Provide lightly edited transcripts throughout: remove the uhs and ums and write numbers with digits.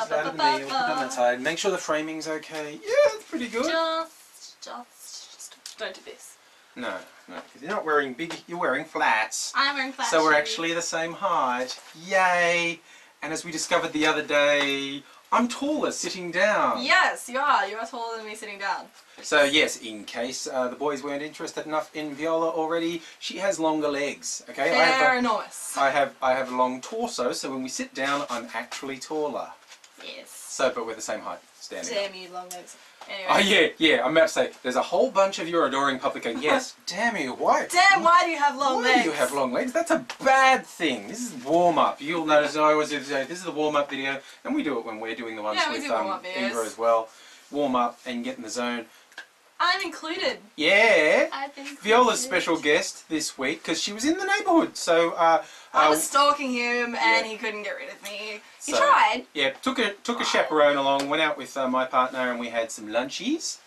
Put it on that side. Make sure the framing's okay. Yeah, it's pretty good. Just don't do this. No, because you're not wearing big. You're wearing flats. I'm wearing flats. So we're actually the same height. Yay! And as we discovered the other day, I'm taller sitting down. Yes, you are. You are taller than me sitting down. So yes, in case the boys weren't interested enough in Viola already, she has longer legs. Okay, They're enormous. I have a long torso, so when we sit down, I'm actually taller. Yes. So, but we're the same height, standing. Damn you, long legs. Anyway. Oh yeah. I'm about to say, there's a whole bunch of your adoring public going, yes, damn you, why? Damn, why do you have long legs? Why do you have long legs? That's a bad thing. This is warm-up. You'll notice I always do this is the warm-up video, and we do it when we're doing the ones with Eva as well. Warm up and get in the zone. I'm included. Yeah. I've been included. Viola's special guest this week because she was in the neighbourhood. So I was stalking him and he couldn't get rid of me. He so, tried. Yeah, took a chaperone along, went out with my partner and we had some lunchies.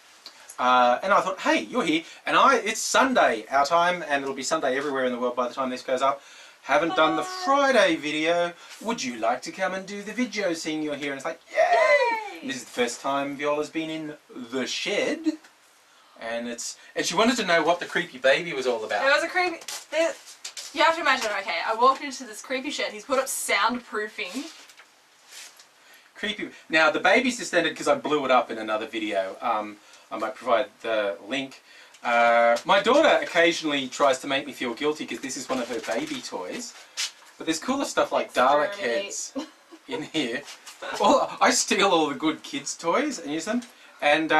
And I thought, hey, you're here. And it's Sunday, our time, and it'll be Sunday everywhere in the world by the time this goes up. Haven't done the Friday video. Would you like to come and do the video seeing you're here? And it's like, yay! And this is the first time Viola's been in the shed. And she wanted to know what the creepy baby was all about. It was a creepy... You have to imagine, okay, I walked into this creepy shed. He's put up soundproofing. Creepy. Now, the baby's distended because I blew it up in another video. I might provide the link. My daughter occasionally tries to make me feel guilty because this is one of her baby toys. But there's cooler stuff like Dalek heads in here. Well, I steal all the good kids' toys and use them. And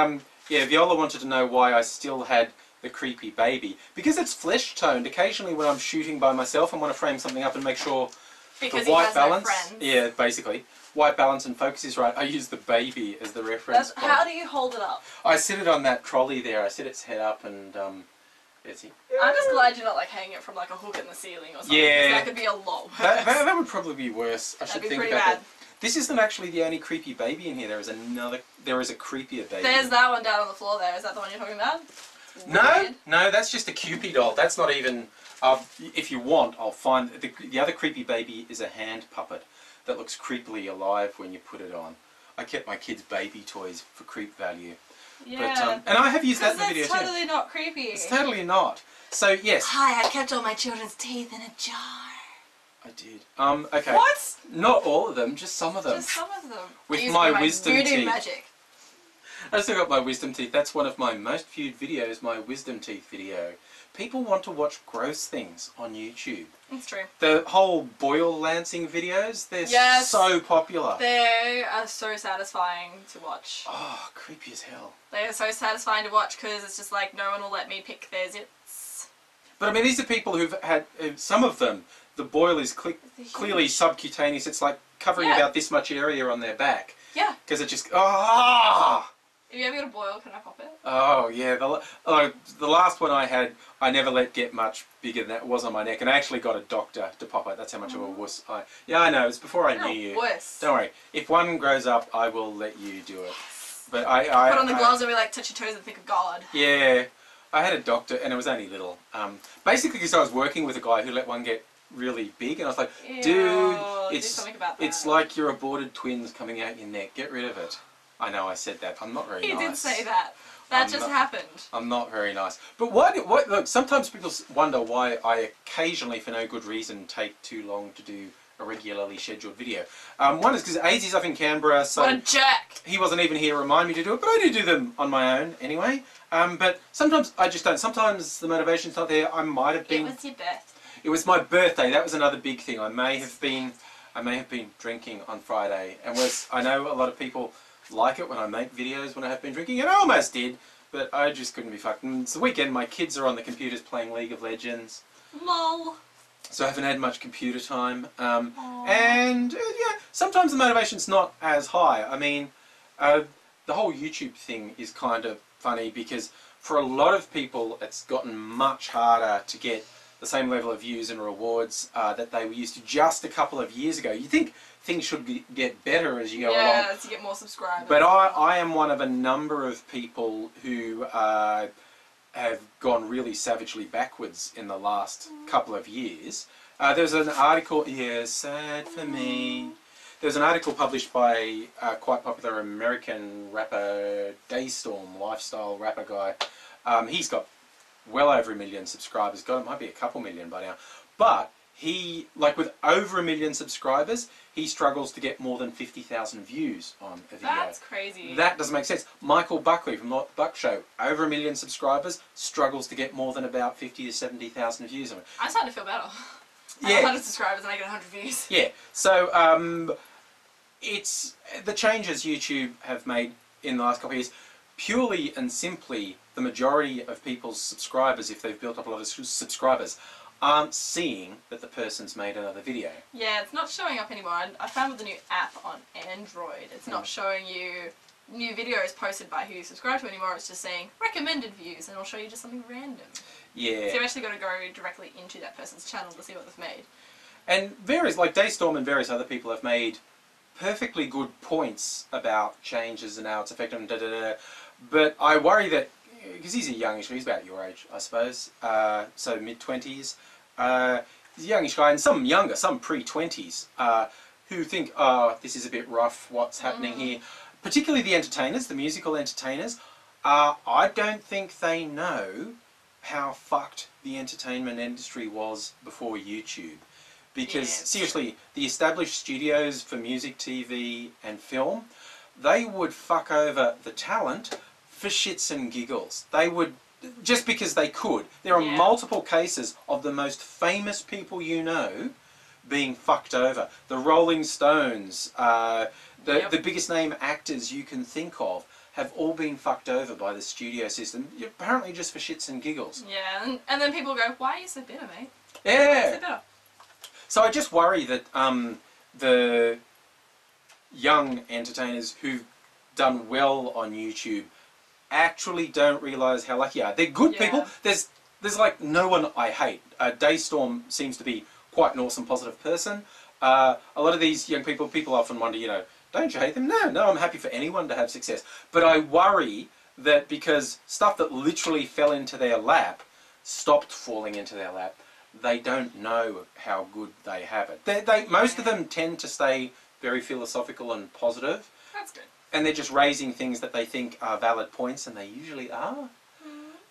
yeah, Viola wanted to know why I still had the creepy baby. Because it's flesh-toned. Occasionally when I'm shooting by myself and want to frame something up and make sure because the white he has balance, no friends. Yeah, basically. White balance and focus is right. I use the baby as the reference point. How do you hold it up? I sit it on that trolley there. I sit its head up and it's here. I'm just glad you're not like hanging it from like a hook in the ceiling or something. Yeah. That could be a lot worse. That would probably be worse. I should That'd be think pretty about bad. that. This isn't actually the only creepy baby in here. There is a creepier baby. There's that one down on the floor there. Is that the one you're talking about? No, that's just a Cupid doll. That's not even... if you want, I'll find... The other creepy baby is a hand puppet that looks creepily alive when you put it on. I kept my kids' baby toys for creep value. Yeah. But, and I have used that in the video too. It's totally not creepy. It's totally not. So, yes. Hi, I kept all my children's teeth in a jar. I did. Okay. What? Not all of them, just some of them. Just some of them. With my wisdom teeth. Magic. I still got my wisdom teeth. That's one of my most viewed videos, my wisdom teeth video. People want to watch gross things on YouTube. It's true. The whole boil lancing videos, they're so popular. They are so satisfying to watch. Oh, creepy as hell. They are so satisfying to watch because it's just like no one will let me pick their zits. But I mean, these are people who've had, some of them, the boil is clearly subcutaneous. It's like covering about this much area on their back. Yeah. Because it just, ah! If you ever got a boil, can I pop it? Oh, yeah. The last one I had, I never let get much bigger than that. It was on my neck. And I actually got a doctor to pop it. That's how much of a wuss I... Yeah, I know. It was before I knew you. Wuss. Don't worry. If one grows up, I will let you do it. But put on the gloves and we like touch your toes and think of God. Yeah. I had a doctor and it was only little. Basically because I was working with a guy who let one get really big. And I was like, dude, it's like your aborted twins coming out your neck. Get rid of it. I know I said that. I'm not very nice. He did say that. That just happened. I'm not very nice. But look, sometimes people wonder why I occasionally, for no good reason, take too long to do a regularly scheduled video. One is because AZ's up in Canberra, so... What a jerk! He wasn't even here to remind me to do it, but I do them on my own anyway. But sometimes I just don't. Sometimes the motivation's not there. I might have been... It was your birthday. It was my birthday. That was another big thing. I may have been drinking on Friday. And I know a lot of people like it when I make videos when I have been drinking, and I almost did, but I just couldn't be fucked. And it's the weekend, my kids are on the computers playing League of Legends. Lol. So I haven't had much computer time. And yeah, sometimes the motivation's not as high. I mean, the whole YouTube thing is kind of funny because for a lot of people it's gotten much harder to get the same level of views and rewards that they were used to just a couple of years ago. You think things should get better as you go along. Yeah, to get more subscribers. But I am one of a number of people who have gone really savagely backwards in the last couple of years. There's an article here, sad for me. There was an article published by quite popular American rapper Daystorm, lifestyle rapper guy. He's got well over 1 million subscribers. God, it might be a couple million by now. But he, like with over 1 million subscribers, he struggles to get more than 50,000 views on a video. That's crazy. That doesn't make sense. Michael Buckley from the Buck Show, over 1 million subscribers, struggles to get more than about 50 to 70,000 views on it. I'm starting to feel better. I Yeah. have 100 subscribers and I get 100 views. Yeah. So it's the changes YouTube have made in the last couple of years. Purely and simply, the majority of people's subscribers, if they've built up a lot of subscribers, aren't seeing that the person's made another video. Yeah, it's not showing up anymore. I found with the new app on Android, it's not showing you new videos posted by who you subscribe to anymore. It's just saying recommended views, and it'll show you just something random. Yeah. So you've actually got to go directly into that person's channel to see what they've made. And various, like Daystorm and various other people have made perfectly good points about changes and how it's affecting them, but I worry that, because he's a youngish, he's about your age, I suppose, so mid-20s. He's a youngish guy, and some younger, some pre-20s, who think, oh, this is a bit rough, what's happening here. Particularly the entertainers, the musical entertainers. I don't think they know how fucked the entertainment industry was before YouTube. Because, seriously, the established studios for music, TV and film, they would fuck over the talent for shits and giggles. They would, just because they could. There are multiple cases of the most famous people you know being fucked over. The Rolling Stones, the biggest name actors you can think of, have all been fucked over by the studio system, apparently just for shits and giggles. Yeah, and then people go, why are you so bitter, mate? Yeah. Why are you so bitter? So I just worry that the young entertainers who've done well on YouTube actually don't realise how lucky they are. They're good people. There's like no one I hate. Daystorm seems to be quite an awesome, positive person. A lot of these young people often wonder, you know, don't you hate them? No, I'm happy for anyone to have success. But I worry that because stuff that literally fell into their lap stopped falling into their lap, they don't know how good they have it. Most of them tend to stay very philosophical and positive. That's good. And they're just raising things that they think are valid points, and they usually are.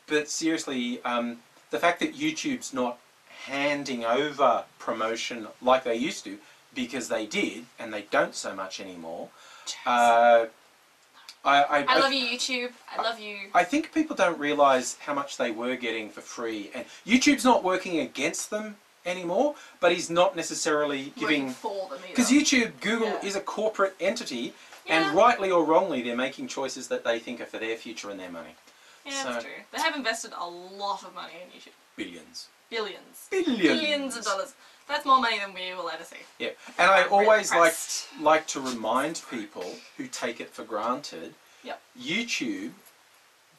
But seriously, the fact that YouTube's not handing over promotion like they used to, because they did, and they don't so much anymore. I love you, YouTube. I love you. I think people don't realise how much they were getting for free, and YouTube's not working against them anymore, but he's not necessarily giving for them either. Because YouTube, Google is a corporate entity, and rightly or wrongly, they're making choices that they think are for their future and their money. Yeah, that's true. They have invested a lot of money in YouTube. Billions. Billions. Billions. Billions of dollars. That's more money than we will ever see. Yeah, and I always really like to remind people who take it for granted, YouTube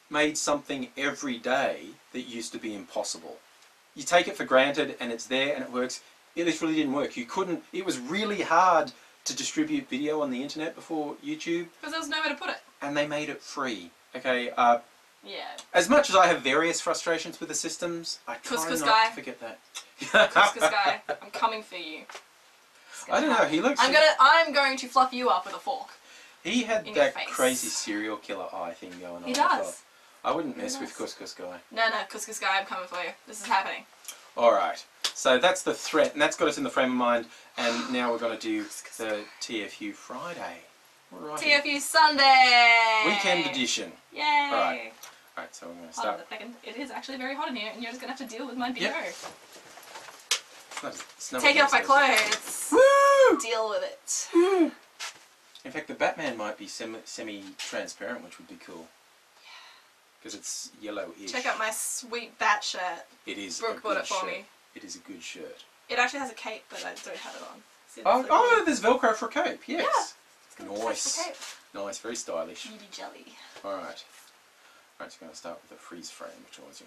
made something every day that used to be impossible. You take it for granted and it's there and it works. It literally didn't work. You couldn't, it was really hard to distribute video on the internet before YouTube. Because there was nowhere to put it. And they made it free. Okay, as much as I have various frustrations with the systems, I try not to forget that. Couscous guy, I'm coming for you. I don't know, he looks... I'm going to fluff you up with a fork. He had that crazy serial killer eye thing going on. He does. I wouldn't mess with Couscous guy. No, Couscous guy, I'm coming for you. This is happening. Alright, so that's the threat, and that's got us in the frame of mind, and now we're going to do the TFU Friday. Alrighty. TFU Sunday! Weekend edition. Yay! Alright, so we're going to start. Hold on a second. It is actually very hot in here, and you're just going to have to deal with my BO. Yep. Take off my clothes. Woo! Deal with it. Woo! In fact, the Batman might be semi-transparent, which would be cool. Because it's yellow-ish. Check out my sweet bat shirt. It is Brooke bought it for me. It is a good shirt. It actually has a cape, but I don't have it on. See, oh, there's Velcro for a cape, yes. Yeah. Nice. Cape. Nice, very stylish. Beauty jelly. Alright. Alright, so we're going to start with a freeze frame, which I always do.